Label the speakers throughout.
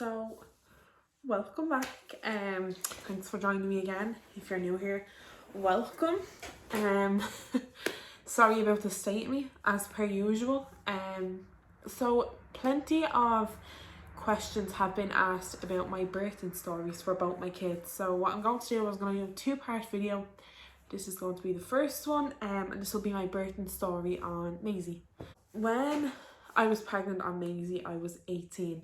Speaker 1: So welcome back. Thanks for joining me again. If you're new here, welcome. Sorry about the state of me, as per usual. So plenty of questions have been asked about my birthing stories for both my kids. So what I'm going to do is going to do a two-part video. This is going to be the first one, and this will be my birthing story on Maisie. When I was pregnant on Maisie, I was 18.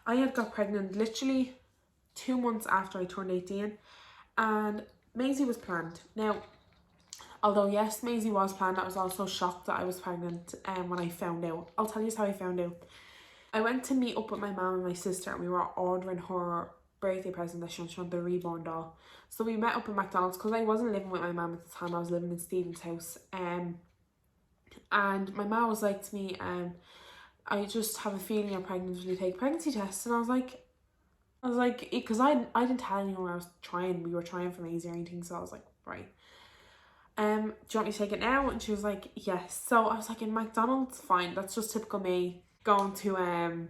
Speaker 1: I had got pregnant literally 2 months after I turned 18, and Maisie was planned. Now, although yes, Maisie was planned, I was also shocked that I was pregnant when I found out. I'll tell you how I found out. I went to meet up with my mum and my sister, and we were ordering her birthday present that she wanted, the reborn doll. So we met up at McDonald's because I wasn't living with my mum at the time. I was living in Stephen's house. And my mum was like to me, I just have a feeling you're pregnant when you take pregnancy tests. And I was like, because I didn't tell anyone I was trying. We were trying for Maisie or anything. So I was like, right. Do you want me to take it now? And she was like, yes. So I was like, in McDonald's, fine. That's just typical me going to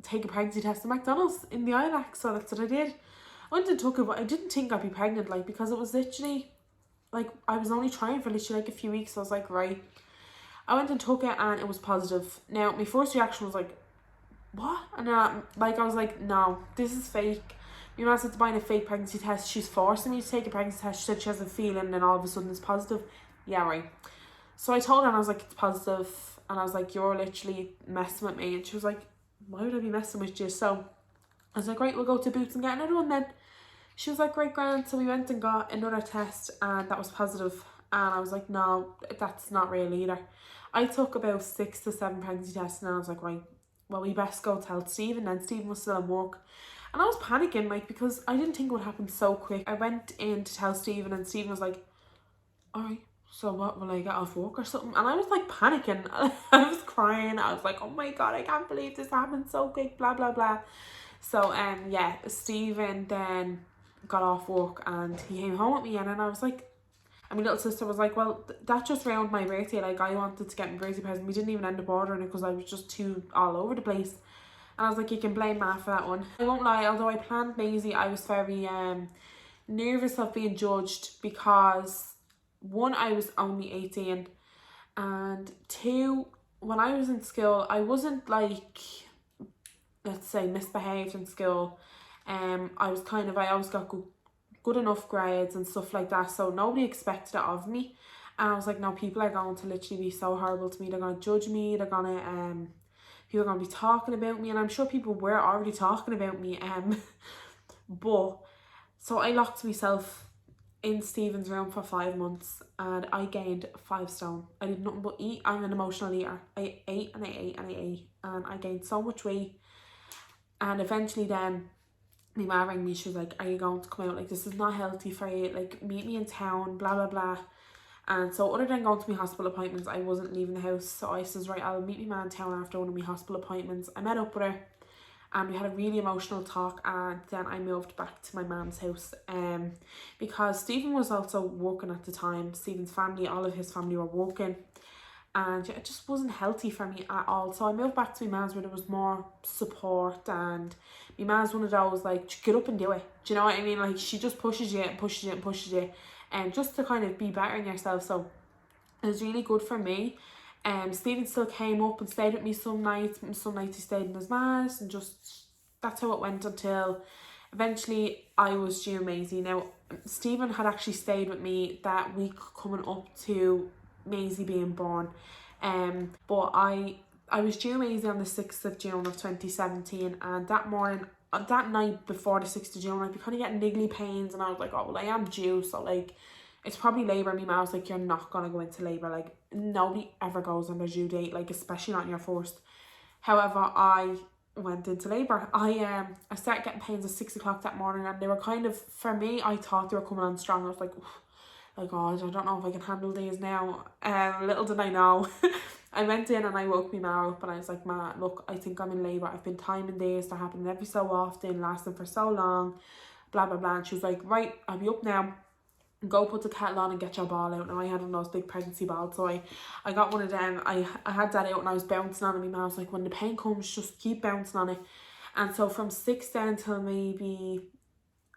Speaker 1: take a pregnancy test at McDonald's in the ILAC. So that's what I did. I went and took it, but I didn't think I'd be pregnant, like, because it was literally, like, I was only trying for literally like a few weeks. So I was like, right. I went and took it and it was positive. Now, my first reaction was like, what? And I was like, no, this is fake. My mum said to buying a fake pregnancy test. She's forcing me to take a pregnancy test. She said she has a feeling, and then all of a sudden it's positive. Yeah, right. So I told her, and I was like, it's positive. And I was like, you're literally messing with me. And she was like, why would I be messing with you? So I was like, right, we'll go to Boots and get another one then. She was like, great, grand. So we went and got another test, and that was positive. And I was like, no, that's not real either. I took about 6 to 7 pregnancy tests, and I was like, right, well, we best go tell Stephen. And Stephen was still at work. And I was panicking, like, because I didn't think it would happen so quick. I went in to tell Stephen, and Stephen was like, all right, so what, will I get off work or something? And I was like panicking. I was crying. I was like, oh my God, I can't believe this happened so quick, blah, blah, blah. So, yeah, Stephen then got off work and he came home with me, and then I was like, and my little sister was like, well, that just round my birthday. Like, I wanted to get my birthday present. We didn't even end up ordering it because I was just too all over the place. And I was like, you can blame Matt for that one. I won't lie, although I planned Maisie, I was very nervous of being judged because, one, I was only 18. And two, when I was in school, I wasn't like, let's say, misbehaved in school. I always got good enough grades and stuff like that, so nobody expected it of me. And I was like, no, people are going to literally be so horrible to me. They're going to judge me. They're going to people are going to be talking about me, and I'm sure people were already talking about me. But so I locked myself in Stephen's room for 5 months, and I gained 5 stone. I did nothing but eat. I'm an emotional eater. I ate and I ate and I ate, and I gained so much weight. And eventually then my mum rang me. She was like, are you going to come out? Like, this is not healthy for you. Like, meet me in town, blah, blah, blah. And so other than going to my hospital appointments, I wasn't leaving the house. So I says, right, I'll meet my man in town after one of my hospital appointments. I met up with her and we had a really emotional talk, and then I moved back to my mum's house because Stephen was also working at the time. Stephen's family, all of his family were working, and it just wasn't healthy for me at all. So I moved back to my mum's where there was more support, and my mum's one of those, like, get up and do it. Do you know what I mean? Like, she just pushes you and pushes you and pushes you, and just to kind of be better in yourself. So it was really good for me. Stephen still came up and stayed with me some nights. Some nights he stayed in his ma's, and just that's how it went until eventually I was due Maisie. Now, Stephen had actually stayed with me that week coming up to Maisie being born. But I was due Maisie on the 6th of June of 2017, and that morning, that night before the 6th of June, I'd be kind of getting niggly pains, and I was like, oh, well, I am due, so, like, it's probably labour. My mum was like, you're not going to go into labour. Like, nobody ever goes on their due date, like, especially not in your first. However, I went into labour. I started getting pains at 6 o'clock that morning, and they were kind of, for me, I thought they were coming on strong. I was like, oh God, I don't know if I can handle these now. Little did I know. I went in and I woke my ma up, and I was like, Ma, look, I think I'm in labour. I've been timing days. They're happening every so often, lasting for so long, blah, blah, blah. And she was like, right, I'll be up now. Go put the kettle on and get your ball out. Now, I had one of those big pregnancy balls, so I got one of them. I had that out and I was bouncing on it. My mum was like, when the pain comes, just keep bouncing on it. And so from 6 down till maybe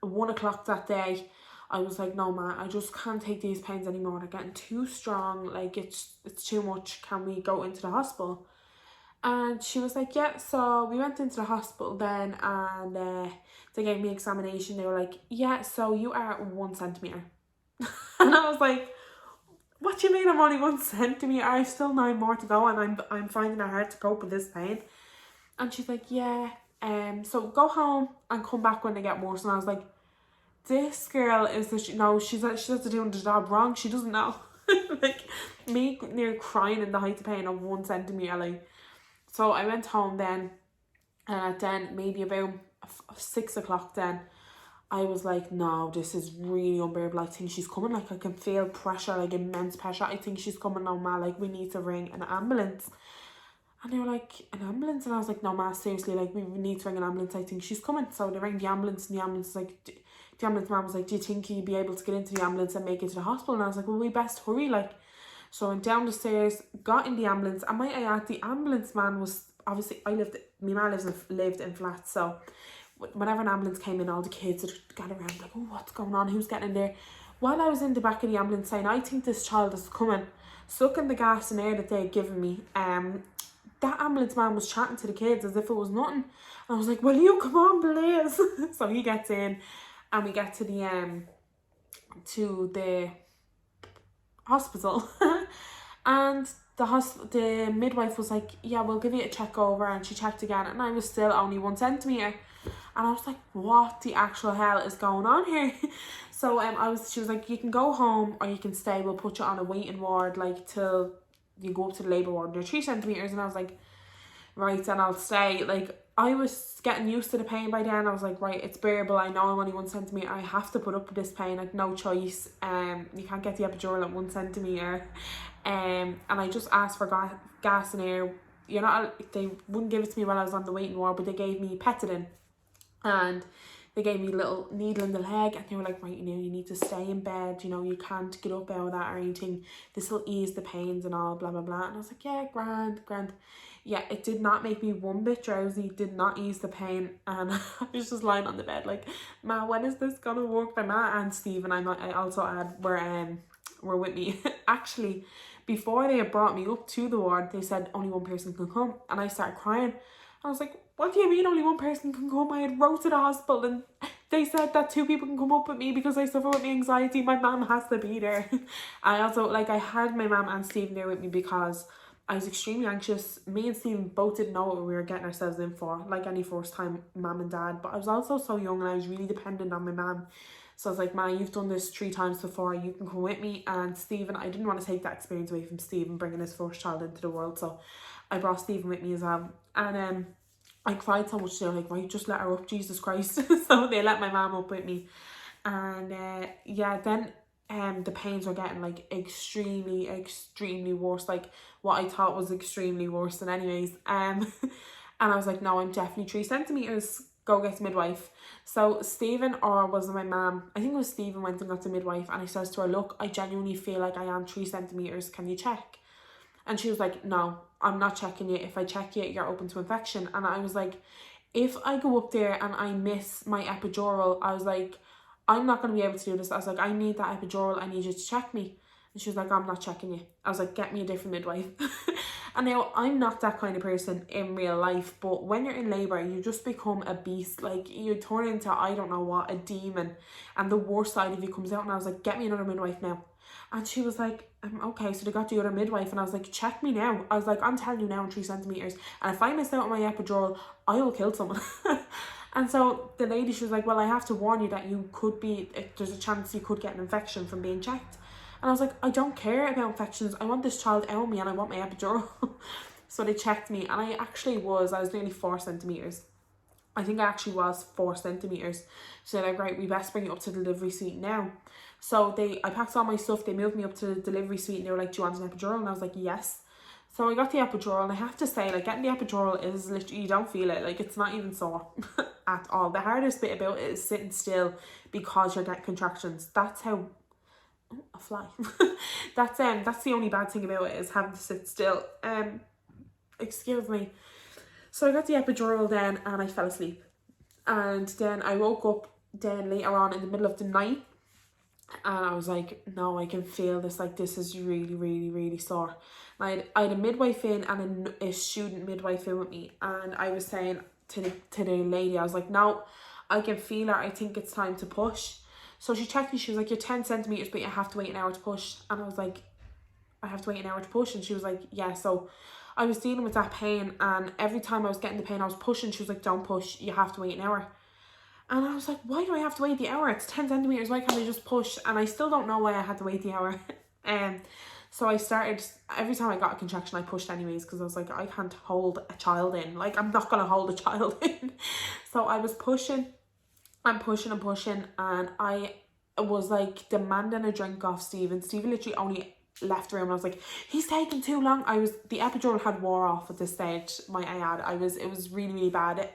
Speaker 1: 1 o'clock that day, I was like, no man, I just can't take these pains anymore. They're getting too strong. Like it's too much. Can we go into the hospital? And she was like, yeah. So we went into the hospital then, and they gave me examination. They were like, yeah, so you are 1 centimetre. And I was like, what do you mean I'm only 1 centimetre? I have still 9 more to go, and I'm finding it hard to cope with this pain. And she's like, yeah, so go home and come back when they get worse. And I was like, this girl is the she's doing the job wrong. She doesn't know. Like me near crying in the height of pain of 1 centimetre. Like, so I went home then, and then maybe about 6 o'clock then, I was like, no, this is really unbearable. I think she's coming. Like I can feel pressure, like immense pressure. I think she's coming now, ma. Like we need to ring an ambulance. And they were like, an ambulance? And I was like, no, ma, seriously, like we need to ring an ambulance. I think she's coming. So they rang the ambulance, and the ambulance was like, the ambulance man was like, do you think you'd be able to get into the ambulance and make it to the hospital? And I was like, well, we best hurry. Like, so I went down the stairs, got in the ambulance, and might I add, the ambulance man was obviously, my mum lived in flats, so whenever an ambulance came in, all the kids would gather around like, oh, what's going on? Who's getting in there? While I was in the back of the ambulance saying, I think this child is coming, sucking the gas and air that they had given me, that ambulance man was chatting to the kids as if it was nothing. And I was like, will you come on, please? So he gets in, and we get to the hospital. And the midwife was like, yeah, we'll give you a check over. And she checked again, and I was still only 1 centimetre. And I was like, what the actual hell is going on here? So she was like, you can go home or you can stay. We'll put you on a waiting ward, like till you go up to the labour ward. You're 3 centimetres. And I was like, right, then I'll stay. Like, I was getting used to the pain by then. I was like, right, it's bearable. I know I'm only 1 centimetre. I have to put up with this pain. Like, no choice. You can't get the epidural at 1 centimetre. And I just asked for gas and air. They wouldn't give it to me while I was on the waiting ward, but they gave me Petadine. And they gave me a little needle in the leg, and they were like, right, you need to stay in bed, you can't get up out of that or anything. This will ease the pains and all, blah, blah, blah. And I was like, yeah, grand. Yeah, it did not make me one bit drowsy, did not ease the pain. And I was just lying on the bed like, ma, when is this gonna work? My ma and Steve, and I also add, were with me. Actually, before they had brought me up to the ward, they said only 1 person can come, and I started crying. I was like, what do you mean only 1 person can come? I had wrote to the hospital, and they said that 2 people can come up with me because I suffer with anxiety. My mum has to be there. I also, I had my mum and Stephen there with me because I was extremely anxious. Me and Stephen both didn't know what we were getting ourselves in for, like any first time mum and dad. But I was also so young, and I was really dependent on my mum. So I was like, man, you've done this 3 times before, you can come with me. And Stephen, I didn't want to take that experience away from Stephen bringing his first child into the world. So I brought Stephen with me as well. And I cried so much. They were like, right, just let her up, Jesus Christ. So they let my mum up with me. And then the pains were getting extremely worse, like what I thought was extremely worse. And anyways, and I was like, no, I'm definitely 3 centimetres, go get the midwife. So Stephen, or was it my mum, I think it was Stephen, went and got the midwife, and I says to her, look, I genuinely feel like I am 3 centimetres, can you check? And she was like, no, I'm not checking you. If I check you, you're open to infection. And I was like, if I go up there and I miss my epidural, I was like, I'm not going to be able to do this. I was like, I need that epidural. I need you to check me. And she was like, I'm not checking you. I was like, get me a different midwife. And now I'm not that kind of person in real life, but when you're in labour, you just become a beast. Like, you turn into, I don't know what, a demon. And the worst side of you comes out. And I was like, get me another midwife now. And she was like, okay. So they got the other midwife, and I was like, check me now. I was like, I'm telling you now, I'm 3 centimetres. And if I miss out on my epidural, I will kill someone. And so the lady, she was like, well, I have to warn you that there's a chance you could get an infection from being checked. And I was like, I don't care about infections. I want this child out of me, and I want my epidural. So they checked me, and I was nearly 4 centimetres. I think I actually was 4 centimetres. So they're like, right, we best bring you up to the delivery suite now. So I packed all my stuff, they moved me up to the delivery suite, and they were like, do you want an epidural? And I was like, yes. So I got the epidural, and I have to say, getting the epidural is literally, you don't feel it. It's not even sore at all. The hardest bit about it is sitting still because you're getting contractions. That's how... Oh, a fly. That's the only bad thing about it, is having to sit still. Excuse me. So I got the epidural then and I fell asleep. And then I woke up then later on in the middle of the night, and I was like, no, I can feel this, like this is really, really, really sore. I had a midwife in and a student midwife in with me, and I was saying to the lady, I was like, no, I can feel her, I think it's time to push. So she checked me, she was like, you're 10 centimeters, but you have to wait an hour to push. And I was like, I have to wait an hour to push? And she was like, yeah. So I was dealing with that pain, and every time I was getting the pain, I was pushing. She was like, don't push, you have to wait an hour. And I was like, why do I have to wait the hour? It's 10 centimeters, why can't I just push? And I still don't know why I had to wait the hour. So I started, every time I got a contraction, I pushed anyways, because I was like, I can't hold a child in. Like, I'm not going to hold a child in. So I was pushing and pushing and pushing, and I was like demanding a drink off Stephen. Stephen literally only left the room, and I was like, he's taking too long. The epidural had wore off at this stage, might I add. It was really, really bad.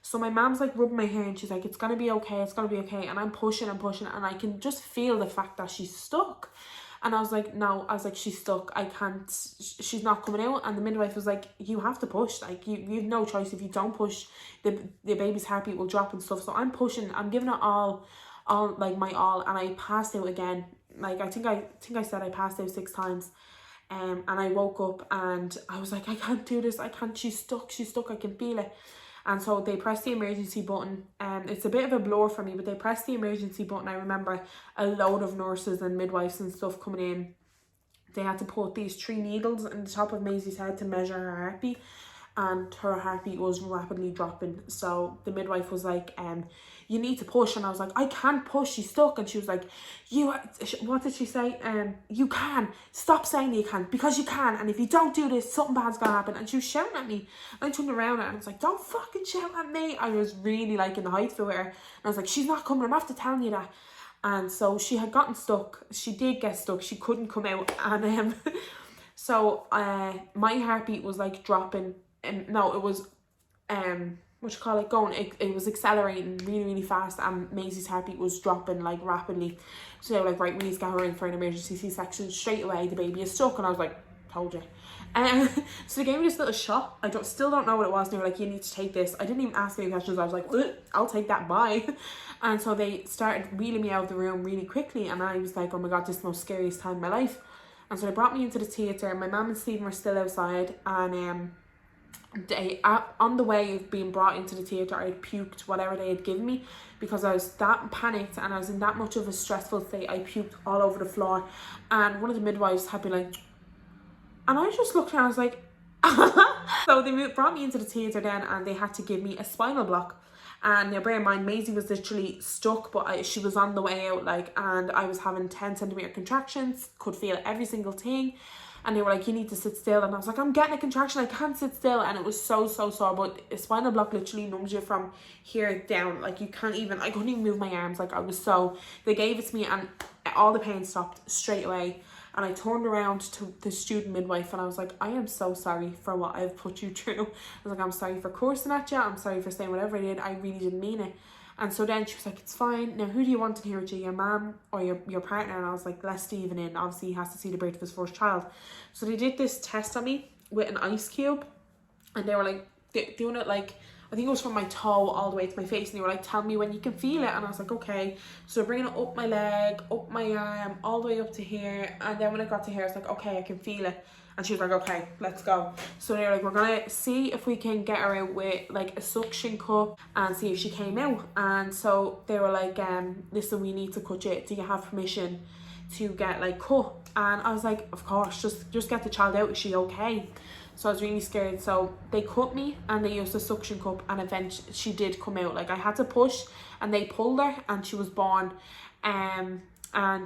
Speaker 1: So my mom's like rubbing my hair, and she's like, it's gonna be okay, it's gonna be okay. And I'm pushing and pushing, and I can just feel the fact that she's stuck. And I was like, no, I was like, she's stuck, I can't, she's not coming out. And the midwife was like, you have to push, like you have no choice. If you don't push, the baby's heartbeat will drop and stuff. So I'm pushing, I'm giving it all like my all, and I passed out again. Like I think I said I passed out 6 times. And I woke up and I was like, I can't do this, I can't, she's stuck, I can feel it. And so they pressed the emergency button. It's a bit of a blur for me, but they pressed the emergency button. I remember a load of nurses and midwives and stuff coming in. They had to put these 3 needles in the top of Maisie's head to measure her heartbeat, and her heartbeat was rapidly dropping. So the midwife was like, you need to push. And I was like, I can't push, she's stuck. And she was like, what did she say? You can. Stop saying you can't, because you can. And if you don't do this, something bad's gonna happen. And she was shouting at me. And I turned around and I was like, don't fucking shout at me. I was really like in the height for her. And I was like, she's not coming, I'm after telling you that. And so she had gotten stuck. She did get stuck. She couldn't come out. And so my heartbeat was like dropping. No, it was it was accelerating really, really fast, and Maisie's heartbeat was dropping like rapidly. So they were like, right, we need to get her in for an emergency C-section straight away, the baby is stuck. And I was like, told you. So they gave me this little shot. Still don't know what it was. And they were like, you need to take this. I didn't even ask any questions. I was like, I'll take that, bye. And so they started wheeling me out of the room really quickly, and I was like, oh my god, this is the most scariest time of my life. And so they brought me into the theatre. My mum and Stephen were still outside, and on the way of being brought into the theatre, I had puked whatever they had given me, because I was that panicked and I was in that much of a stressful state. I puked all over the floor, and one of the midwives had been like, and I just looked and I was like, so they brought me into the theatre then, and they had to give me a spinal block. And now bear in mind, Maisie was literally stuck, but she was on the way out, like, and I was having 10 centimeter contractions, could feel every single thing. And they were like, you need to sit still. And I was like, I'm getting a contraction, I can't sit still. And it was so sore. But a spinal block literally numbs you from here down. Like, you can't even, I couldn't even move my arms. Like, they gave it to me, and all the pain stopped straight away. And I turned around to the student midwife, and I was like, I am so sorry for what I've put you through. I was like, I'm sorry for cursing at you, I'm sorry for saying whatever I did, I really didn't mean it. And so then she was like, it's fine. Now, who do you want in here with you, your mum or your partner? And I was like, let Stephen in. Obviously, he has to see the birth of his first child. So they did this test on me with an ice cube. And they were like, doing it like, I think it was from my toe all the way to my face. And they were like, tell me when you can feel it. And I was like, okay. So bringing it up my leg, up my arm, all the way up to here. And then when it got to here, I was like, okay, I can feel it. And she was like, okay, let's go. So they were like, we're gonna see if we can get her out with like a suction cup and see if she came out. And so they were like, listen, we need to cut you. Do you have permission to get like cut? And I was like, of course, just get the child out. Is she okay? So I was really scared. So they cut me and they used a suction cup, and eventually she did come out. Like, I had to push, and they pulled her, and she was born. And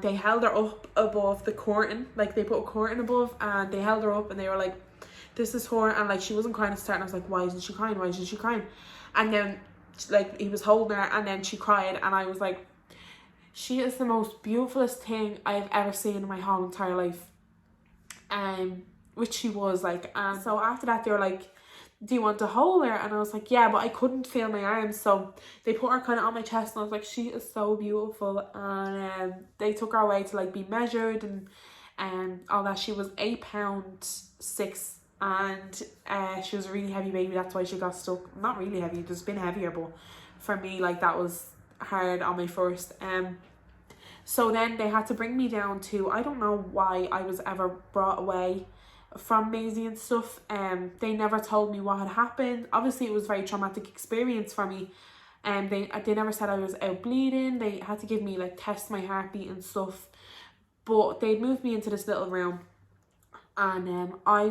Speaker 1: they held her up above the curtain. Like, they put a curtain above, and they held her up, and they were like, this is her. And like, she wasn't crying to start, and I was like, why isn't she crying? Why isn't she crying? And then like, he was holding her, and then she cried, and I was like, she is the most beautifulest thing I've ever seen in my whole entire life. Which she was like. And so after that, they were like, do you want to hold her? And I was like, yeah, but I couldn't feel my arms. So they put her kind of on my chest, and I was like, she is so beautiful. And they took her away to like be measured and all that. She was £8 6 and she was a really heavy baby. That's why she got stuck. Not really heavy, it's been heavier, but for me, like, that was hard on my first. So then they had to bring me down to, I don't know why I was ever brought away from Maisie and stuff. They never told me what had happened. Obviously it was a very traumatic experience for me. They never said I was out bleeding. They had to give me, like, test my heartbeat and stuff. But they moved me into this little room, and I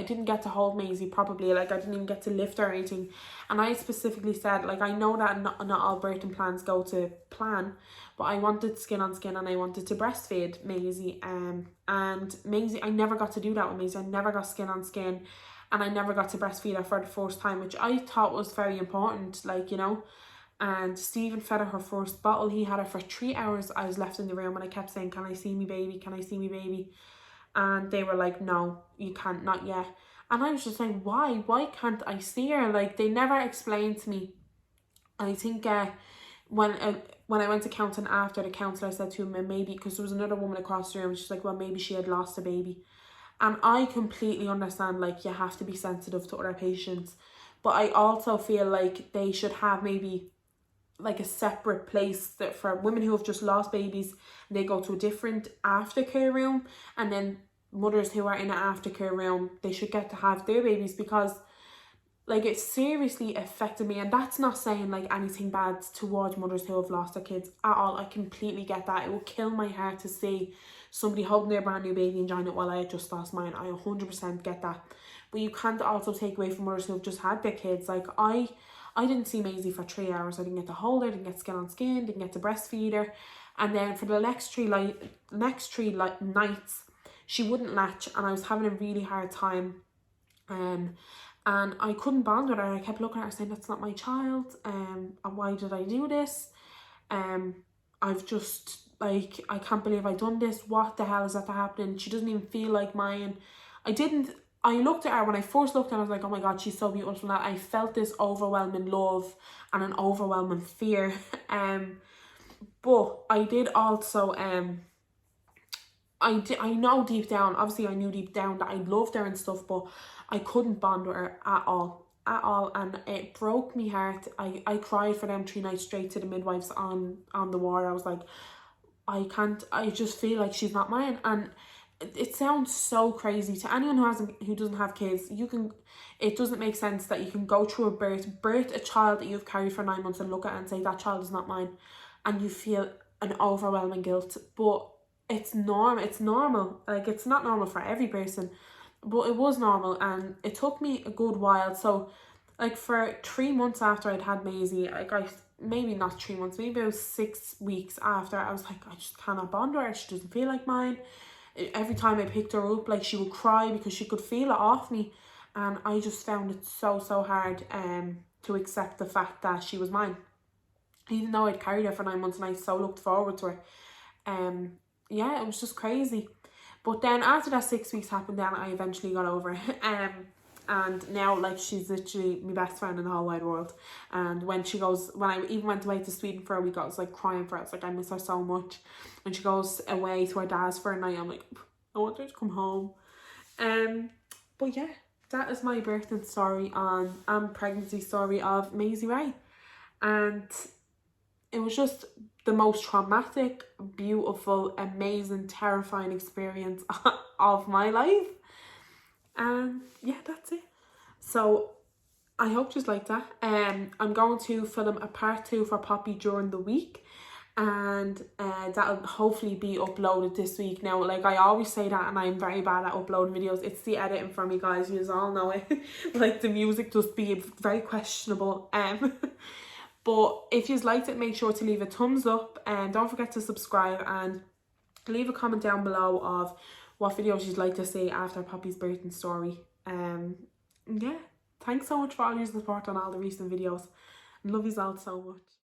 Speaker 1: didn't get to hold Maisie properly. Like, I didn't even get to lift her or anything. And I specifically said, like, I know that not all birthing plans go to plan, but I wanted skin on skin and I wanted to breastfeed Maisie. And Maisie, I never got to do that with Maisie. I never got skin on skin, and I never got to breastfeed her for the first time, which I thought was very important, like, you know. And Stephen fed her first bottle. He had her for 3 hours. I was left in the room and I kept saying, can I see me baby? Can I see me baby? And they were like, no, you can't, not yet. And I was just like, why can't I see her? Like, they never explained to me. I think when I went to counselling after, the counsellor said to him, maybe, because there was another woman across the room, she's like, well, maybe she had lost a baby. And I completely understand, like, you have to be sensitive to other patients, but I also feel like they should have maybe like a separate place that for women who have just lost babies, they go to a different aftercare room, and then mothers who are in an aftercare room, they should get to have their babies, because, like, it seriously affected me. And that's not saying, like, anything bad towards mothers who have lost their kids at all. I completely get that. It will kill my heart to see somebody holding their brand new baby and enjoying it while I had just lost mine. I 100% get that. But you can't also take away from mothers who have just had their kids. Like, I didn't see Maisie for 3 hours. I didn't get to hold her, didn't get skin on skin, didn't get to breastfeed her. And then for the next three nights, she wouldn't latch, and I was having a really hard time. And I couldn't bond with her. I kept looking at her saying, that's not my child. And why did I do this? I've just, like, I can't believe I've done this. What the hell is that happening? She doesn't even feel like mine. I looked at her, when I first looked at her, I was like, oh my God, she's so beautiful. Now I felt this overwhelming love and an overwhelming fear. But I did also, I know deep down, obviously I knew deep down that I loved her and stuff, but I couldn't bond with her at all. And it broke me heart. I cried for them 3 nights straight to the midwives on the ward. I was like, I just feel like she's not mine. And it sounds so crazy to anyone who doesn't have kids. It doesn't make sense that you can go through a birth a child that you've carried for 9 months and look at it and say, that child is not mine, and you feel an overwhelming guilt. But it's normal. Like, it's not normal for every person, but it was normal, and it took me a good while. So, like, for 3 months after I'd had Maisie, like, maybe not 3 months, maybe about 6 weeks after, I was like, I just cannot bond with her. She doesn't feel like mine. Every time I picked her up, like, she would cry because she could feel it off me. And I just found it so hard to accept the fact that she was mine, even though I'd carried her for 9 months and I so looked forward to her. Yeah, it was just crazy. But then after that 6 weeks happened, then I eventually got over it. And now, like, she's literally my best friend in the whole wide world. And when I even went away to Sweden for a week, I was like crying for her. It's like, I miss her so much. When she goes away to her dad's for a night, I'm like, I want her to come home. But yeah, that is my birthing story and pregnancy story of Maisie Ray. And it was just the most traumatic, beautiful, amazing, terrifying experience of my life. And yeah, that's it. So I hope you like that. I'm going to film a part 2 for Poppy during the week, and that'll hopefully be uploaded this week. Now, like, I always say that, and I'm very bad at uploading videos. It's the editing for me, guys. You all know it. Like, the music just be very questionable. But if you liked it, make sure to leave a thumbs up, and don't forget to subscribe, and leave a comment down below of what videos you'd like to see after Poppy's birthing story. Yeah, thanks so much for all your support on all the recent videos. Love you all so much.